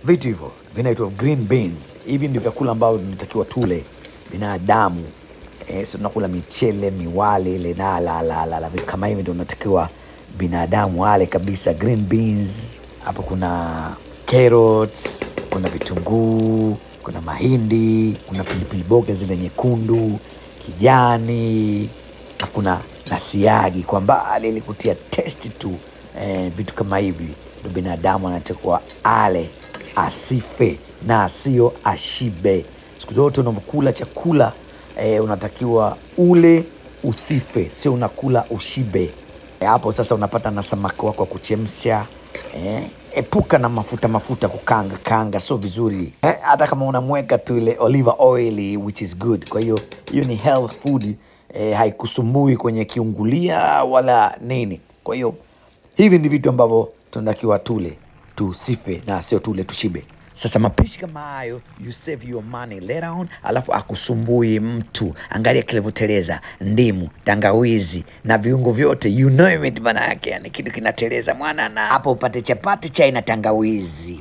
Vitu hivyo vinaitwa green beans. Hivi ndio vyakula ambavyo tunatakiwa tule binadamu. So tunakula michele, miwale ile na la vitu kama hivi ndio tunatakiwa binadamu wale kabisa. Green beans, hapo kuna carrots, kuna vitunguu, kuna mahindi, kuna pilipili boga zile nyekundu, kijani, na kuna nasiagi kwa mbali ili kutia testi tu. Vitu kama hivi ndio binadamu anatakiwa ale, asife na sio ashibe. Siku zote unapokula chakula unatakiwa ule usife, sio unakula ushibe. Hapo sasa unapata na samaki wako kuchemsha. Epuka na mafuta kukanga sio vizuri. Hata kama unamweka tu ile olive oil which is good. Kwa hiyo ni health food, haikusumbui kwenye kiungulia wala nini. Kwa hiyo hivi ni vitu ambavyo tunatakiwa tule tusife na sio tule tushibe. Sasa mapishi kama hayo, you save your money later on, alafu akusumbui mtu. Angalia kilivyoteleza, ndimu, tangawizi na viungo vyote, you know it, maana yake yani kitu kinateleza mwana, na hapo upate chapati chai na tangawizi.